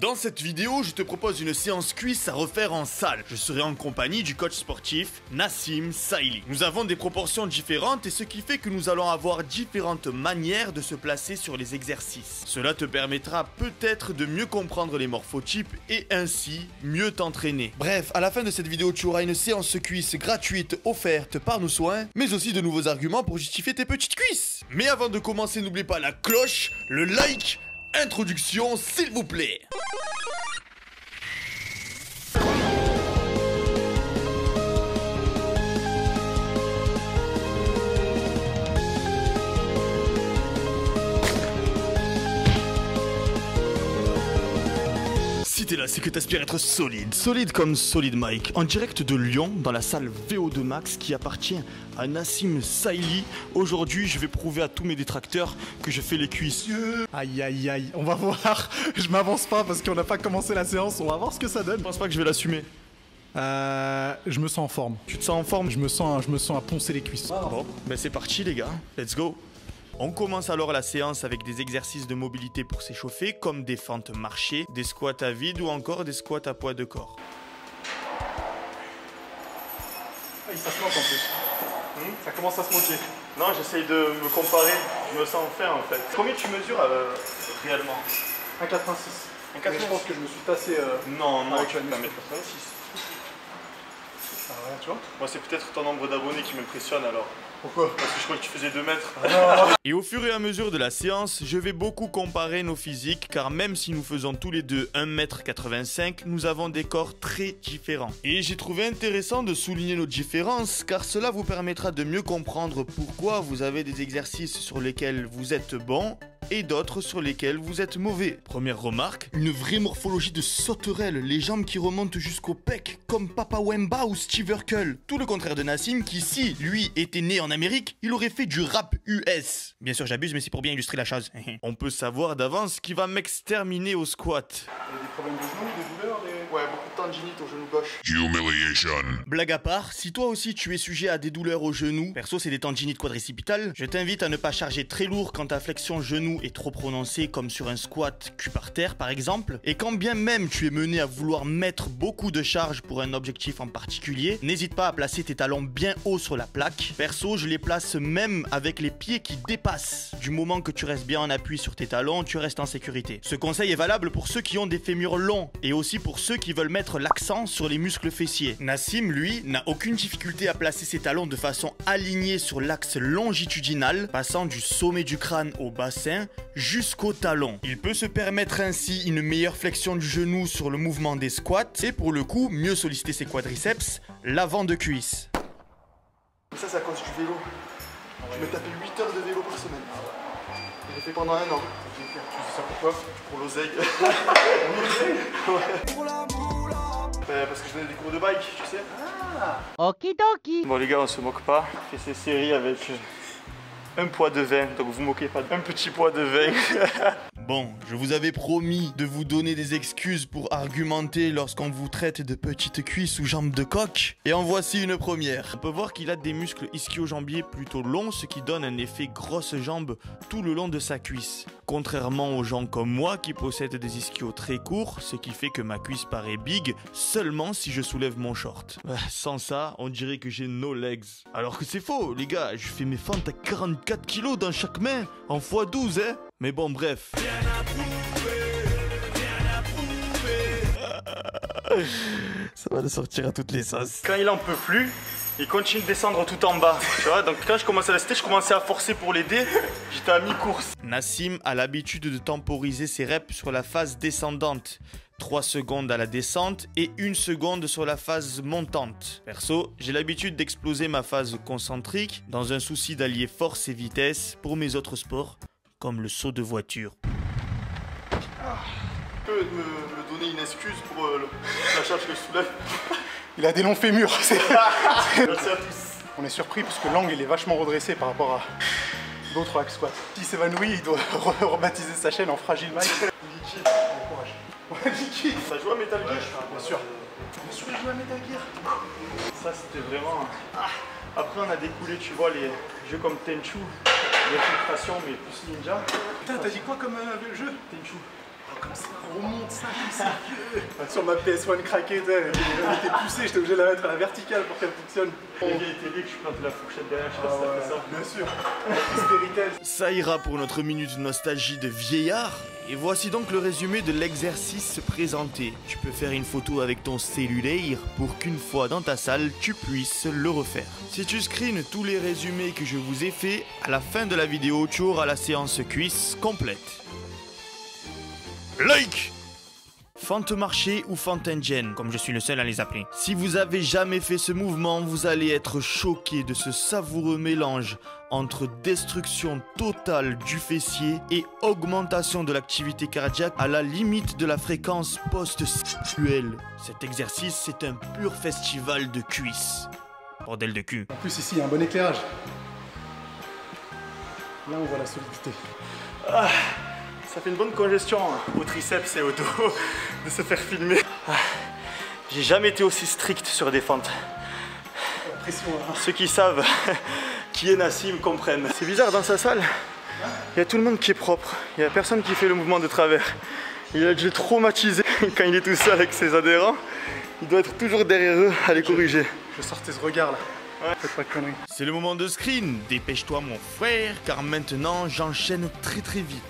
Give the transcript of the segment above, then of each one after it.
Dans cette vidéo, je te propose une séance cuisse à refaire en salle. Je serai en compagnie du coach sportif Nassim Saïli. Nous avons des proportions différentes et ce qui fait que nous allons avoir différentes manières de se placer sur les exercices. Cela te permettra peut-être de mieux comprendre les morphotypes et ainsi mieux t'entraîner. Bref, à la fin de cette vidéo, tu auras une séance cuisse gratuite offerte par nos soins, mais aussi de nouveaux arguments pour justifier tes petites cuisses. Mais avant de commencer, n'oublie pas la cloche, le like. Introduction, s'il vous plaît. Si t'es là, c'est que t'aspires être solide. Solide comme Solid Mike. En direct de Lyon, dans la salle VO2 Max qui appartient à Nassim Saïli. Aujourd'hui, je vais prouver à tous mes détracteurs que je fais les cuisses. Aïe aïe aïe, on va voir. Je m'avance pas parce qu'on n'a pas commencé la séance. On va voir ce que ça donne. Je pense pas que je vais l'assumer. Je me sens en forme. Tu te sens en forme? Je me sens à poncer les cuisses. Bon, ben c'est parti les gars. Let's go. On commence alors la séance avec des exercices de mobilité pour s'échauffer, comme des fentes marchées, des squats à vide ou encore des squats à poids de corps. Ça se manque en plus. Ça commence à se moquer. Non, j'essaye de me comparer, je me sens fin en fait. Combien tu mesures réellement? 1,86. Mais je pense que je me suis tassé. Non, tu vas vas 1m86. Ah ouais, tu vois. Moi, c'est peut-être ton nombre d'abonnés qui m'impressionne alors. Pourquoi? Parce que je crois que tu faisais 2 mètres. Et au fur et à mesure de la séance, je vais beaucoup comparer nos physiques car même si nous faisons tous les deux 1m85, nous avons des corps très différents. Et j'ai trouvé intéressant de souligner nos différences car cela vous permettra de mieux comprendre pourquoi vous avez des exercices sur lesquels vous êtes bon et d'autres sur lesquels vous êtes mauvais. Première remarque, une vraie morphologie de sauterelle, les jambes qui remontent jusqu'au pec, comme Papa Wemba ou Steve Urkel. Tout le contraire de Nassim qui, si lui était né en Amérique, il aurait fait du rap US. Bien sûr j'abuse, mais c'est pour bien illustrer la chose. On peut savoir d'avance qui va m'exterminer au squat. Il y a des problèmes de genoux, des douleurs, Ouais, beaucoup de tendinite au genou gauche. Humiliation. Blague à part, si toi aussi tu es sujet à des douleurs au genou, perso c'est des tendinites quadricipitales, je t'invite à ne pas charger très lourd quand ta flexion genou est trop prononcée comme sur un squat cul par terre par exemple, et quand bien même tu es mené à vouloir mettre beaucoup de charge pour un objectif en particulier, n'hésite pas à placer tes talons bien haut sur la plaque. Perso, je les place même avec les pieds qui dépassent. Du moment que tu restes bien en appui sur tes talons, tu restes en sécurité. Ce conseil est valable pour ceux qui ont des fémurs longs et aussi pour ceux qui veulent mettre l'accent sur les muscles fessiers. Nassim, lui, n'a aucune difficulté à placer ses talons de façon alignée sur l'axe longitudinal, passant du sommet du crâne au bassin jusqu'au talon. Il peut se permettre ainsi une meilleure flexion du genou sur le mouvement des squats et pour le coup, mieux solliciter ses quadriceps, l'avant de cuisse. Ça, c'est à cause du vélo. Je me tapais 8 heures de vélo par semaine. Je l'ai fait pendant 1 an. Tu sais ça pourquoi? Pour l'oseille. Pour la moula. Parce que je donnais des cours de bike, tu sais. Okidoki. Bon les gars, on se moque pas. Je fais ces séries avec un poids de vin, donc vous moquez pas d'un petit poids de vin. Bon, je vous avais promis de vous donner des excuses pour argumenter lorsqu'on vous traite de petites cuisses ou jambes de coq. Et en voici une première. On peut voir qu'il a des muscles ischio-jambiers plutôt longs, ce qui donne un effet grosse jambe tout le long de sa cuisse. Contrairement aux gens comme moi qui possèdent des ischios très courts, ce qui fait que ma cuisse paraît big seulement si je soulève mon short. Sans ça, on dirait que j'ai no legs. Alors que c'est faux, les gars, je fais mes fentes à 44 kilos dans chaque main, en x12, hein. Mais bon, bref. Ça va le sortir à toutes les sauces. Quand il en peut plus, il continue de descendre tout en bas. Tu vois, donc quand je commençais à rester, je commençais à forcer pour l'aider. J'étais à mi-course. Nassim a l'habitude de temporiser ses reps sur la phase descendante. 3 secondes à la descente et 1 seconde sur la phase montante. Perso, j'ai l'habitude d'exploser ma phase concentrique dans un souci d'allier force et vitesse pour mes autres sports, comme le saut de voiture. Tu peux me donner une excuse pour la charge que je soulève? Il a des longs fémurs. Merci à tous. On est surpris parce que l'angle il est vachement redressé par rapport à d'autres hack squats. S'il s'évanouit, il doit rebaptiser sa chaîne en Fragile Mike. Liquide. Bon courage. Ouais, liquide. T'as joué à Metal Gear? Bien sûr. Bien sûr, j'ai joué à Metal Gear. Ça, c'était vraiment... Après, on a découlé, tu vois, les jeux comme Tenchu, l'infiltration, mais plus ninja. Putain, t'as dit quoi comme jeu? Tenchu. Comme ça remonte ça, c'est vieux. Sur ma PS1 craquée, elle était poussée, j'étais obligé de la mettre à la verticale pour qu'elle fonctionne. Il était dit que je plantais la fourchette derrière, je sais pas si ça fait ça. Bien sûr. Spiritel. Ça ira pour notre minute nostalgie de vieillard. Et voici donc le résumé de l'exercice présenté. Tu peux faire une photo avec ton cellulaire pour qu'une fois dans ta salle, tu puisses le refaire. Si tu screens tous les résumés que je vous ai faits, à la fin de la vidéo, tu auras la séance cuisse complète. Like! Fente marché ou Fontaine, comme je suis le seul à les appeler. Si vous avez jamais fait ce mouvement, vous allez être choqué de ce savoureux mélange entre destruction totale du fessier et augmentation de l'activité cardiaque à la limite de la fréquence post-sexuelle. Cet exercice, c'est un pur festival de cuisses. Bordel de cul. En plus, ici, il y a un bon éclairage. Là, on voit la solidité. Ah, ça fait une bonne congestion au triceps et au dos de se faire filmer. Ah, j'ai jamais été aussi strict sur des fentes. Pression, hein. Ceux qui savent qui est Nassim comprennent. C'est bizarre, dans sa salle, il y a tout le monde qui est propre. Il n'y a personne qui fait le mouvement de travers. Il a dû le traumatiser quand il est tout seul avec ses adhérents. Il doit être toujours derrière eux à les corriger. Je sortais ce regard là. Ouais. Faites pas de conneries. C'est le moment de screen. Dépêche-toi mon frère, car maintenant j'enchaîne très vite.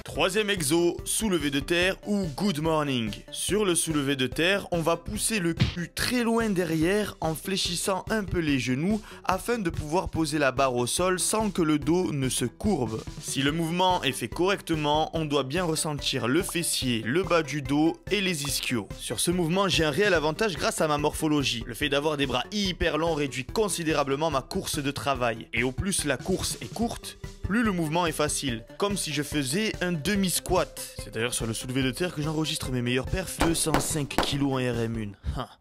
Troisième exo, soulevé de terre ou good morning. Sur le soulevé de terre, on va pousser le cul très loin derrière en fléchissant un peu les genoux afin de pouvoir poser la barre au sol sans que le dos ne se courbe. Si le mouvement est fait correctement, on doit bien ressentir le fessier, le bas du dos et les ischios. Sur ce mouvement, j'ai un réel avantage grâce à ma morphologie. Le fait d'avoir des bras hyper longs réduit considérablement ma course de travail. Et au plus la course est courte, plus le mouvement est facile, comme si je faisais un demi-squat. C'est d'ailleurs sur le soulevé de terre que j'enregistre mes meilleurs perfs, 205 kg en RM1.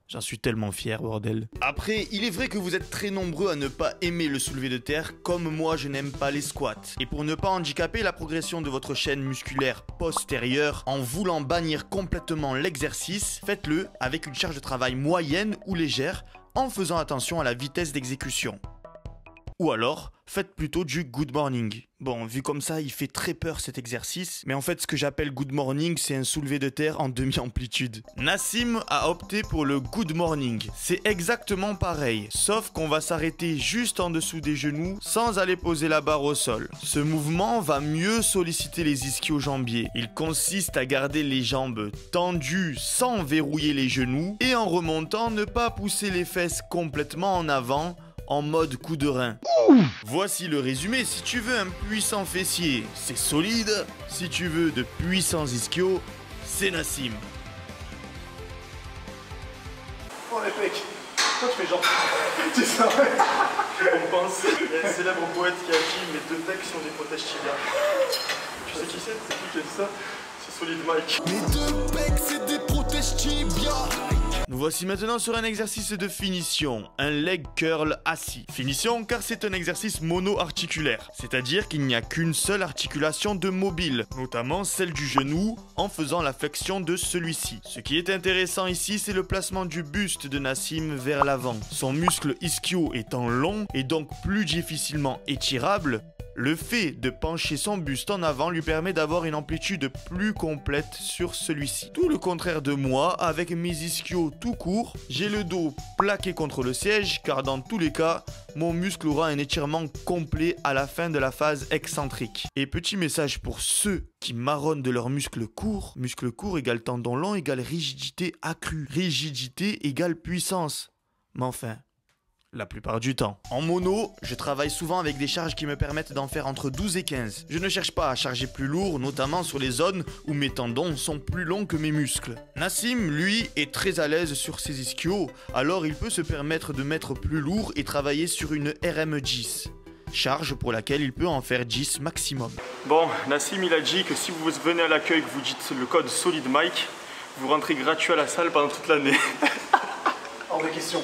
J'en suis tellement fier, bordel. Après, il est vrai que vous êtes très nombreux à ne pas aimer le soulevé de terre, comme moi je n'aime pas les squats. Et pour ne pas handicaper la progression de votre chaîne musculaire postérieure, en voulant bannir complètement l'exercice, faites-le avec une charge de travail moyenne ou légère, en faisant attention à la vitesse d'exécution. Ou alors, faites plutôt du good morning. Bon, vu comme ça, il fait très peur cet exercice, mais en fait, ce que j'appelle good morning, c'est un soulevé de terre en demi-amplitude. Nassim a opté pour le good morning. C'est exactement pareil, sauf qu'on va s'arrêter juste en dessous des genoux sans aller poser la barre au sol. Ce mouvement va mieux solliciter les ischio-jambiers. Il consiste à garder les jambes tendues sans verrouiller les genoux et en remontant, ne pas pousser les fesses complètement en avant, en mode coup de rein. Voici le résumé. Si tu veux un puissant fessier, c'est solide. Si tu veux de puissants ischios, c'est Nassim. Oh les pecs. Toi tu fais genre. Tu sais, On pense, il y a un célèbre poète qui a dit mes deux pecs sont des protèges tibia. Tu sais qui c'est? C'est qui a dit ça? C'est Solid Mike. Mes deux pecs c'est des protèges tibia. Nous voici maintenant sur un exercice de finition, un leg curl assis. Finition car c'est un exercice mono-articulaire, c'est-à-dire qu'il n'y a qu'une seule articulation de mobile, notamment celle du genou, en faisant la flexion de celui-ci. Ce qui est intéressant ici, c'est le placement du buste de Nassim vers l'avant. Son muscle ischio étant long et donc plus difficilement étirable, le fait de pencher son buste en avant lui permet d'avoir une amplitude plus complète sur celui-ci. Tout le contraire de moi, avec mes ischios tout court, j'ai le dos plaqué contre le siège car dans tous les cas, mon muscle aura un étirement complet à la fin de la phase excentrique. Et petit message pour ceux qui marronnent de leurs muscles courts égale tendon long égale rigidité accrue. Rigidité égale puissance. Mais enfin, la plupart du temps. En mono, je travaille souvent avec des charges qui me permettent d'en faire entre 12 et 15. Je ne cherche pas à charger plus lourd, notamment sur les zones où mes tendons sont plus longs que mes muscles. Nassim, lui, est très à l'aise sur ses ischios, alors il peut se permettre de mettre plus lourd et travailler sur une RM10. Charge pour laquelle il peut en faire 10 maximum. Bon, Nassim il a dit que si vous venez à l'accueil, que vous dites le code Solid Mike, vous rentrez gratuit à la salle pendant toute l'année. hors de question.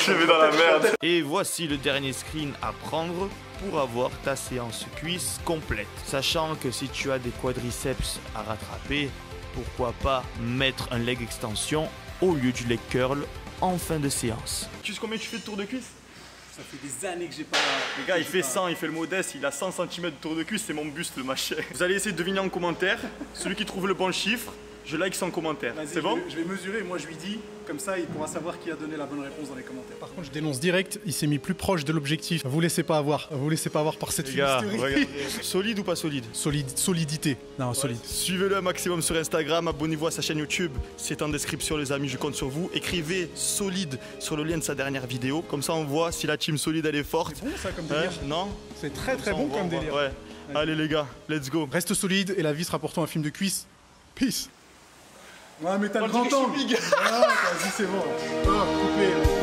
Je vais dans la merde. Et voici le dernier screen à prendre pour avoir ta séance cuisse complète. Sachant que si tu as des quadriceps à rattraper, pourquoi pas mettre un leg extension au lieu du leg curl en fin de séance. Tu sais combien tu fais de tours de cuisse? Ça fait des années que j'ai pas... Les gars, il fait 100, il fait le modeste, il a 100 cm de tour de cuisse, c'est mon buste le machin. Vous allez essayer de deviner en commentaire. Celui qui trouve le bon chiffre, je like son commentaire. C'est bon? Je vais mesurer, moi je lui dis, comme ça il pourra savoir qui a donné la bonne réponse dans les commentaires. Par contre, je dénonce direct, il s'est mis plus proche de l'objectif. Vous laissez pas avoir par cette Les gars, fumisterie. regardez. Solide ou pas solide? Solidité. Non, solide. Suivez-le un maximum sur Instagram, abonnez-vous à sa chaîne YouTube, c'est en description les amis, je compte sur vous. Écrivez solide sur le lien de sa dernière vidéo, comme ça on voit si la team solide elle est forte. C'est bon ça comme délire. Non? C'est très très Ça, bon on voit, comme on voit. délire. Ouais. Allez les gars, let's go. Reste solide et la vie sera pour toi un film de cuisse. Peace. Ouais mais t'as le grand dirait que je angle. suis big. Ah, vas-y c'est bon. Oh, coupé.